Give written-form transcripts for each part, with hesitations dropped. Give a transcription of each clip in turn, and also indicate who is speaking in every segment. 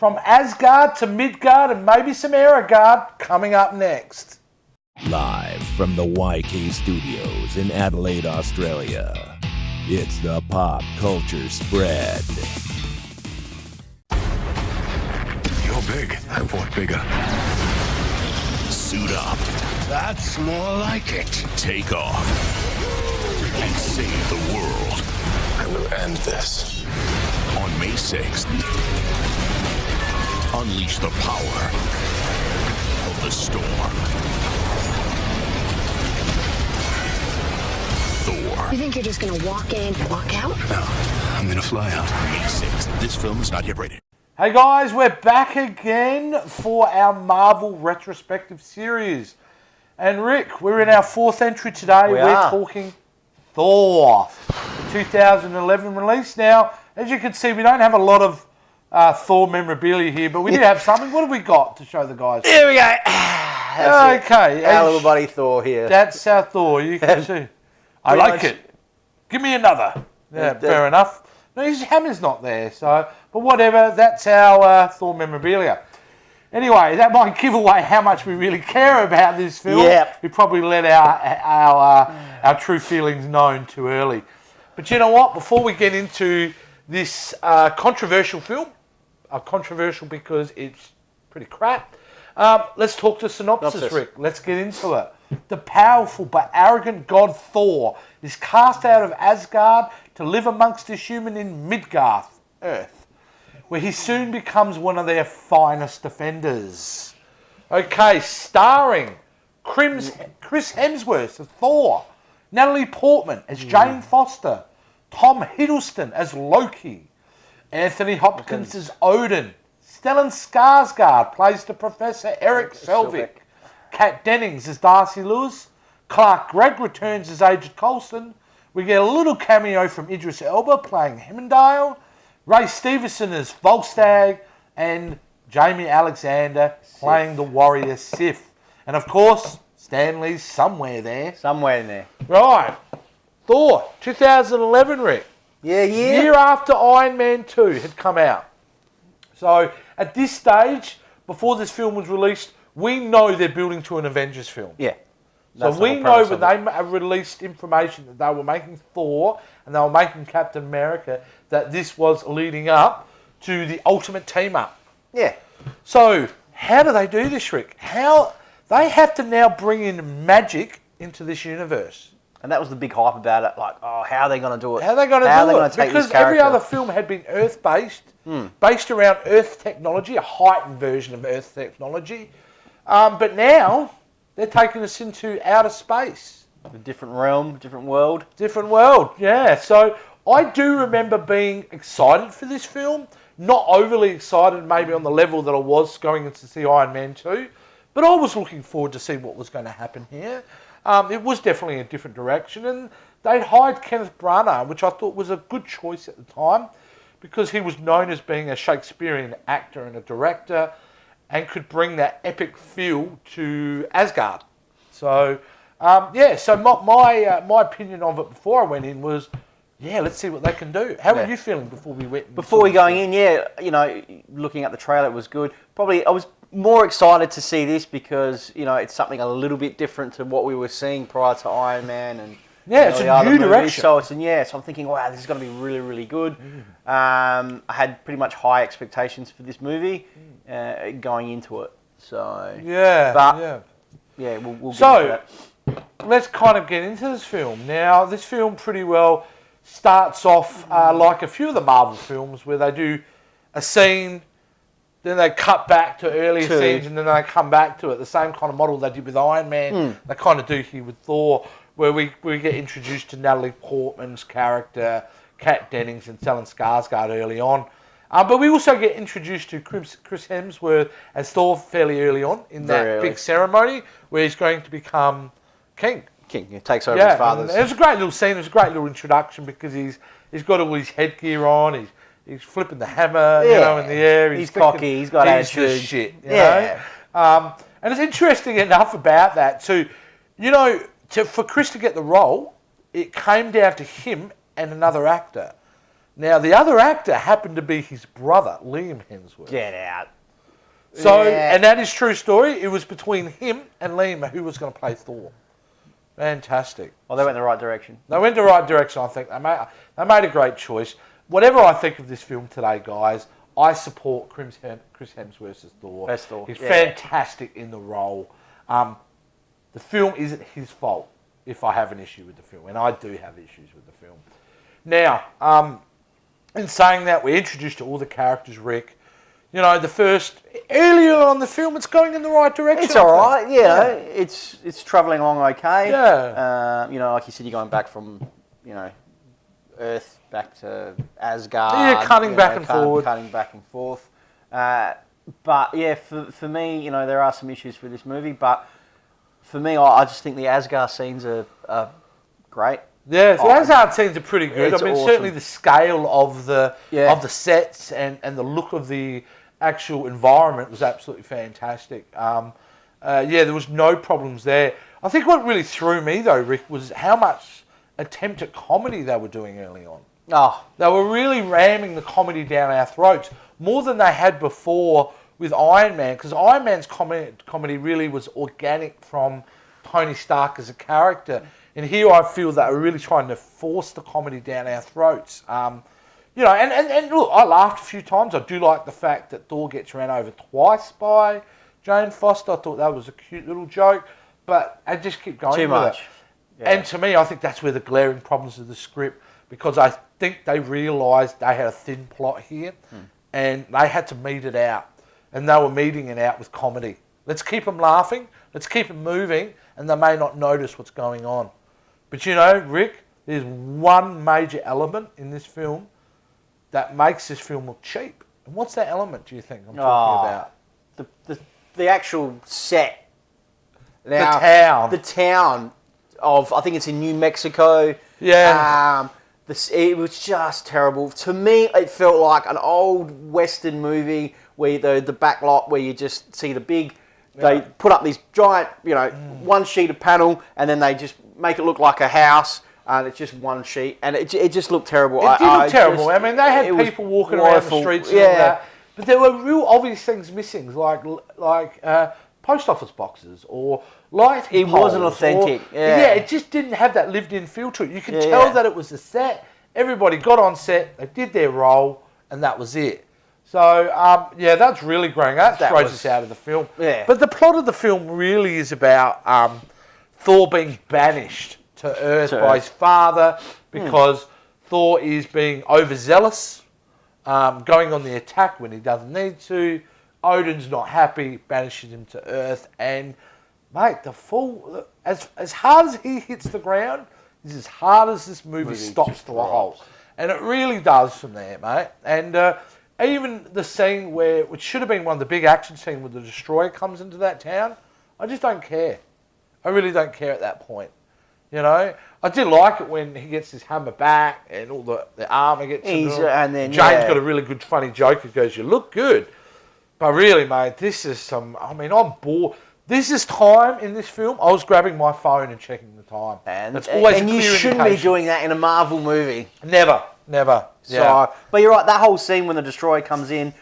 Speaker 1: From Asgard to Midgard and maybe some Eragard coming up next.
Speaker 2: Live from the YK Studios in Adelaide, Australia, it's the Pop Culture Spread.
Speaker 3: You're big. I want bigger.
Speaker 2: Suit up.
Speaker 3: That's more like it.
Speaker 2: Take off. And save the world.
Speaker 3: I will end this.
Speaker 2: On May 6th, unleash the power of the storm. Thor.
Speaker 4: You think you're just gonna walk in and walk out?
Speaker 3: No, I'm gonna fly out.
Speaker 2: May 6th. This film is not yet rated.
Speaker 1: Hey guys, we're back again for our Marvel Retrospective series. And Rick, we're in our fourth entry today. We're talking Thor, the 2011 release. Now, as you can see, we don't have a lot of Thor memorabilia here, but we do have something. What have we got to show the guys?
Speaker 5: Here we go.
Speaker 1: Okay.
Speaker 5: Our little buddy Thor here.
Speaker 1: That's our Thor, you can see. I like it. Give me another. Yeah, fair enough. No, his hammer's not there, so, but whatever, that's our Thor memorabilia. Anyway, that might give away how much we really care about this film.
Speaker 5: Yep.
Speaker 1: We probably let our true feelings known too early. But you know what? Before we get into this controversial film, controversial because it's pretty crap, let's talk to synopsis, Rick. Let's get into it. The powerful but arrogant god Thor is cast out of Asgard to live amongst the human in Midgard, Earth, where he soon becomes one of their finest defenders. Okay, starring Chris Hemsworth as Thor, Natalie Portman as Jane Foster, Tom Hiddleston as Loki, Anthony Hopkins as Odin, Stellan Skarsgård plays the Professor Eric Selvig, Kat Dennings as Darcy Lewis, Clark Gregg returns as Agent Coulson. We get a little cameo from Idris Elba playing Hemmendale, Ray Stevenson as Volstagg, and Jamie Alexander playing the warrior Sif. And of course, Stan Lee's somewhere there.
Speaker 5: Somewhere in there.
Speaker 1: Right. Thor, 2011, Rick.
Speaker 5: Yeah.
Speaker 1: Year after Iron Man 2 had come out. So at this stage, before this film was released, we know they're building to an Avengers film.
Speaker 5: Yeah.
Speaker 1: So we know when they released information that they were making Thor and they were making Captain America, that this was leading up to the ultimate team up.
Speaker 5: Yeah.
Speaker 1: So how do they do this, Rick? How they have to now bring in magic into this universe.
Speaker 5: And that was the big hype about it. Like, how are they going to do it?
Speaker 1: How are they going to do it?
Speaker 5: Take
Speaker 1: because
Speaker 5: this character?
Speaker 1: every other film had been Earth-based, based around Earth technology, a heightened version of Earth technology. But now they're taking us into outer space.
Speaker 5: A different realm, different world.
Speaker 1: Different world, yeah. So I do remember being excited for this film. Not overly excited maybe on the level that I was going in to see Iron Man 2. But I was looking forward to see what was going to happen here. It was definitely a different direction. And they'd hired Kenneth Branagh, which I thought was a good choice at the time, because he was known as being a Shakespearean actor and a director, and could bring that epic feel to Asgard. So, so my opinion of it before I went in was, let's see what they can do. How were you feeling before we went?
Speaker 5: Before we going in, looking at the trailer, it was good. Probably I was more excited to see this because, it's something a little bit different to what we were seeing prior to Iron Man and
Speaker 1: it's a new direction.
Speaker 5: So I'm thinking, wow, this is going to be really, really good. I had pretty much high expectations for this movie going into it. So we'll get into that.
Speaker 1: Let's kind of get into this film. Now, this film pretty well starts off like a few of the Marvel films where they do a scene, then they cut back to earlier scenes, and then they come back to it. The same kind of model they did with Iron Man, they kind of do here with Thor, where we get introduced to Natalie Portman's character, Kat Dennings and Stellan Skarsgård early on. But we also get introduced to Chris Hemsworth as Thor fairly early on in that big ceremony where he's going to become king.
Speaker 5: He takes over his father's.
Speaker 1: It was a great little scene. It was a great little introduction because he's got all his headgear on. He's flipping the hammer, in the air.
Speaker 5: He's cocky. He's got attitude.
Speaker 1: Just shit. You know? And it's interesting enough about that too. For Chris to get the role, it came down to him and another actor. Now, the other actor happened to be his brother, Liam Hemsworth.
Speaker 5: Get out.
Speaker 1: So,
Speaker 5: Yeah.
Speaker 1: and that is true story. It was between him and Liam who was going to play Thor. Fantastic.
Speaker 5: Well, they went in the right direction.
Speaker 1: They went the right direction, I think. They made a great choice. Whatever I think of this film today, guys, I support Chris Hemsworth as Thor.
Speaker 5: Best Thor.
Speaker 1: He's
Speaker 5: Yeah.
Speaker 1: fantastic in the role. The film isn't his fault if I have an issue with the film, and I do have issues with the film. Now, in saying that, we're introduced to all the characters, Rick. You know, earlier on in the film, it's going in the right direction.
Speaker 5: It's all right, yeah. It's travelling along okay.
Speaker 1: Yeah.
Speaker 5: You know, like you said, you're going back from, you know, Earth back to Asgard.
Speaker 1: Yeah, cutting back and forward.
Speaker 5: Cutting back and forth. But, yeah, for me, you know, there are some issues with this movie, but for me, I just think the Asgard scenes are great.
Speaker 1: Yeah, the Asgard scenes are pretty good.
Speaker 5: It's
Speaker 1: I mean,
Speaker 5: awesome.
Speaker 1: certainly the scale of the sets and the look of the actual environment was absolutely fantastic. There was no problems there. I think what really threw me though, Rick, was how much attempt at comedy they were doing early on.
Speaker 5: Oh,
Speaker 1: They were really ramming the comedy down our throats more than they had before with Iron Man, because Iron Man's comedy really was organic from Tony Stark as a character. And here I feel that we're really trying to force the comedy down our throats. You know, and look, I laughed a few times. I do like the fact that Thor gets ran over twice by Jane Foster. I thought that was a cute little joke, but I just keep going
Speaker 5: too
Speaker 1: with
Speaker 5: much.
Speaker 1: it.
Speaker 5: Yeah.
Speaker 1: And to me, I think that's where the glaring problems of the script, because I think they realised they had a thin plot here, and they had to meet it out, and they were meeting it out with comedy. Let's keep them laughing, let's keep them moving, and they may not notice what's going on. But you know, Rick, there's one major element in this film that makes this film look cheap. And what's that element, do you think I'm talking about?
Speaker 5: The actual set.
Speaker 1: Now, the town.
Speaker 5: The town of, I think it's in New Mexico.
Speaker 1: Yeah.
Speaker 5: It was just terrible. To me, it felt like an old Western movie where the back lot where you just see the big... They put up these giant, you know, one sheet of panel, and then they just make it look like a house, and it's just one sheet, and it just looked terrible.
Speaker 1: It did look terrible. I mean, they had people walking around the streets and all that, but there were real obvious things missing, like post office boxes or lighting
Speaker 5: It wasn't authentic.
Speaker 1: It just didn't have that lived-in feel to it. You could tell that it was a set. Everybody got on set, they did their role, and that was it. So, that's really great. That throws us out of the film.
Speaker 5: Yeah.
Speaker 1: But the plot of the film really is about Thor being banished to Earth by his father because Thor is being overzealous, going on the attack when he doesn't need to. Odin's not happy, banishes him to Earth. And, mate, as hard as he hits the ground, is as hard as this movie stops to a halt. And it really does from there, mate. And... even the scene which should have been one of the big action scenes where the Destroyer comes into that town, I just don't care. I really don't care at that point. You know? I did like it when he gets his hammer back and all the armour gets...
Speaker 5: and then,
Speaker 1: Jane's got a really good funny joke. He goes, you look good. But really, mate, this is I'm bored. This is time in this film. I was grabbing my phone and checking the time.
Speaker 5: And
Speaker 1: that's always
Speaker 5: and
Speaker 1: a
Speaker 5: you
Speaker 1: clear
Speaker 5: shouldn't
Speaker 1: indication.
Speaker 5: be doing that in a Marvel movie.
Speaker 1: Never.
Speaker 5: So, but you're right. That whole scene when the Destroyer comes in,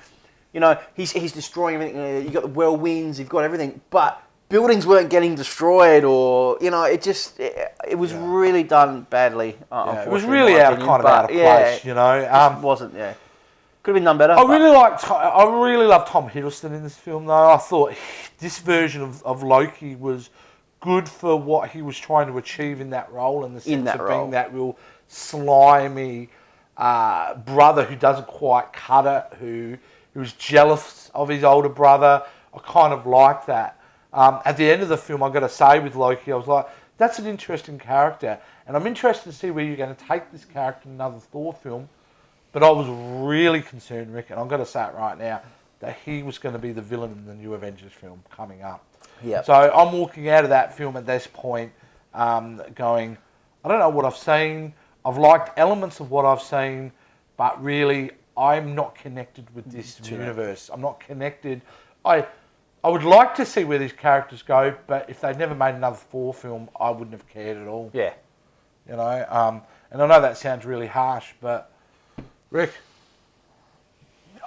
Speaker 5: you know, he's destroying everything. You got the whirlwinds, you've got everything, but buildings weren't getting destroyed, or you know, it was really done badly.
Speaker 1: It was really out of place. You know,
Speaker 5: it wasn't. Yeah, could have been done better.
Speaker 1: I really love Tom Hiddleston in this film, though. I thought this version of Loki was good for what he was trying to achieve in that role, in the sense of being that real slimy brother who doesn't quite cut it, who's jealous of his older brother. I kind of like that. At the end of the film, I've got to say, with Loki, I was like, that's an interesting character. And I'm interested to see where you're going to take this character in another Thor film. But I was really concerned, Rick, and I'm going to say it right now, that he was going to be the villain in the new Avengers film coming up.
Speaker 5: Yep.
Speaker 1: So I'm walking out of that film at this point going, I don't know what I've seen. I've liked elements of what I've seen, but really, I'm not connected with this universe. I'm not connected. I would like to see where these characters go, but if they'd never made another Thor film, I wouldn't have cared at all.
Speaker 5: Yeah.
Speaker 1: You know, and I know that sounds really harsh, but Rick?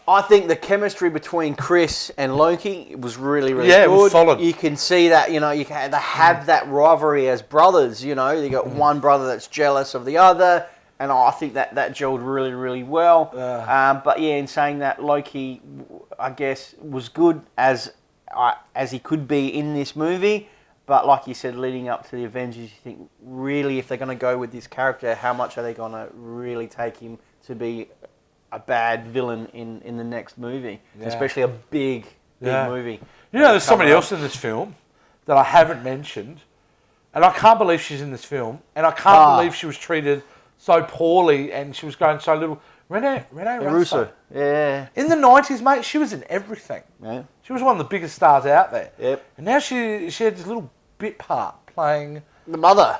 Speaker 5: I think the chemistry between Chris and Loki was really, really good.
Speaker 1: Yeah, it was solid.
Speaker 5: You can see that, you know, they have that rivalry as brothers, you know. You got one brother that's jealous of the other, and I think that gelled really, really well. But yeah, in saying that, Loki, I guess, was good as he could be in this movie. But like you said, leading up to the Avengers, you think, really, if they're going to go with this character, how much are they going to really take him to be a bad villain in the next movie, especially a big movie.
Speaker 1: You know, there's somebody else in this film that I haven't mentioned, and I can't believe she's in this film, and I can't believe she was treated so poorly, and she was going so little. Renee Russo.
Speaker 5: Yeah.
Speaker 1: In the 90s, mate, she was in everything.
Speaker 5: Yeah.
Speaker 1: She was one of the biggest stars out there.
Speaker 5: Yep.
Speaker 1: And now she had this little bit part playing
Speaker 5: the mother,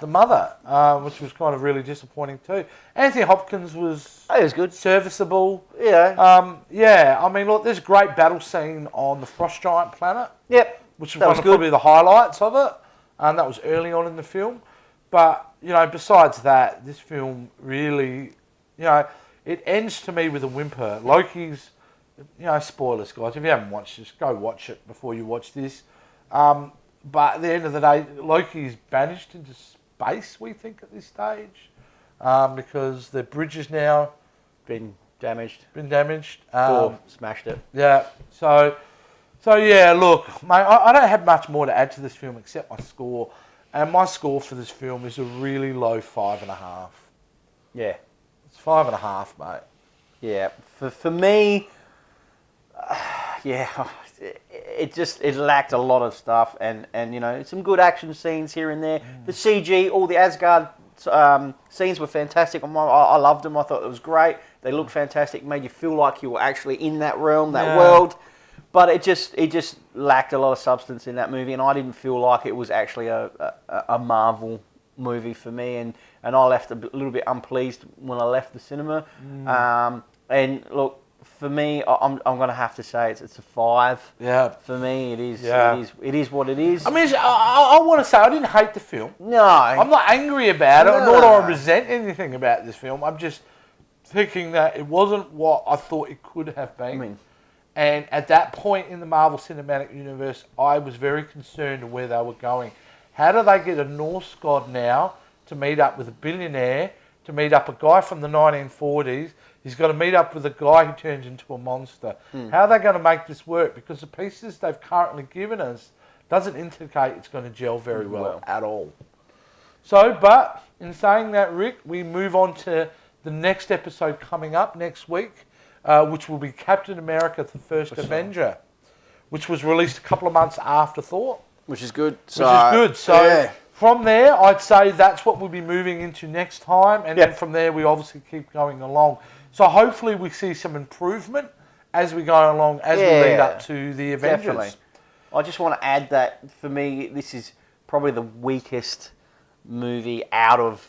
Speaker 1: which was kind of really disappointing too. Anthony Hopkins was
Speaker 5: good,
Speaker 1: serviceable.
Speaker 5: Yeah.
Speaker 1: I mean, look, there's a great battle scene on the Frost Giant planet.
Speaker 5: Yep.
Speaker 1: Which was probably the highlights of it, and that was early on in the film. But you know, besides that, this film really, you know, it ends to me with a whimper. Loki's, you know, spoilers, guys. If you haven't watched this, go watch it before you watch this. But at the end of the day, Loki's banished into space, we think, at this stage, because the bridge has now
Speaker 5: been damaged.
Speaker 1: Thor
Speaker 5: smashed it.
Speaker 1: Yeah. So yeah. Look, mate, I don't have much more to add to this film except my score, and my score for this film is a really low 5.5.
Speaker 5: Yeah.
Speaker 1: It's 5.5, mate.
Speaker 5: Yeah. For me, yeah. It lacked a lot of stuff, and you know, some good action scenes here and there. The CG, all the Asgard scenes were fantastic. I loved them. I thought it was great. They looked fantastic. Made you feel like you were actually in that realm, that world. But it just lacked a lot of substance in that movie, and I didn't feel like it was actually a Marvel movie for me. And I left a little bit unpleased when I left the cinema. And look, for me, I'm going to have to say it's a 5.
Speaker 1: Yeah.
Speaker 5: For me, it is. Yeah. It is what it is.
Speaker 1: I mean, I want to say I didn't hate the film.
Speaker 5: No.
Speaker 1: I'm not angry about it, nor do I resent anything about this film. I'm just thinking that it wasn't what I thought it could have been. And at that point in the Marvel Cinematic Universe, I was very concerned where they were going. How do they get a Norse god now to meet up with a billionaire, to meet up a guy from the 1940s? He's got to meet up with a guy who turns into a monster. How are they going to make this work? Because the pieces they've currently given us doesn't indicate it's going to gel very well at all. So, but in saying that, Rick, we move on to the next episode coming up next week, which will be Captain America, the First Avenger, which was released a couple of months after Thor.
Speaker 5: Which is good.
Speaker 1: So from there, I'd say that's what we'll be moving into next time. And then from there, we obviously keep going along. So hopefully we see some improvement as we go along, as we lead up to the Avengers.
Speaker 5: Definitely. I just want to add that, for me, this is probably the weakest movie out of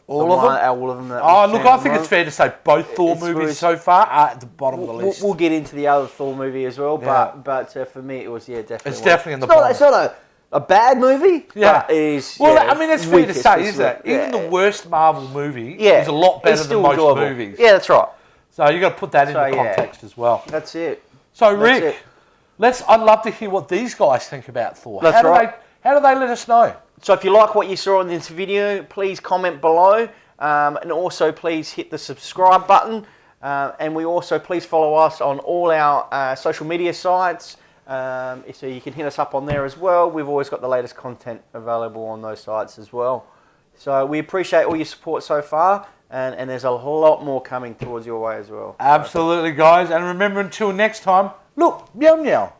Speaker 1: all of them. Look, I think it's fair to say both Thor movies so far are at the bottom of the list.
Speaker 5: We'll get into the other Thor movie as well, but for me, it was definitely.
Speaker 1: It's definitely in the bottom.
Speaker 5: It's not a bad movie.
Speaker 1: Yeah.
Speaker 5: But it is,
Speaker 1: I mean, it's fair to say, isn't it? Even the worst Marvel movie is a lot better than most movies.
Speaker 5: Yeah, that's right.
Speaker 1: So you got to put that into context as well.
Speaker 5: That's it.
Speaker 1: So Rick, I'd love to hear what these guys think about Thor.
Speaker 5: That's right.
Speaker 1: How do they let us know?
Speaker 5: So if you like what you saw in this video, please comment below. And also please hit the subscribe button. And we also please follow us on all our social media sites. So you can hit us up on there as well. We've always got the latest content available on those sites as well. So we appreciate all your support so far. And there's a lot more coming towards your way as well.
Speaker 1: Absolutely, guys. And remember, until next time, look, meow meow.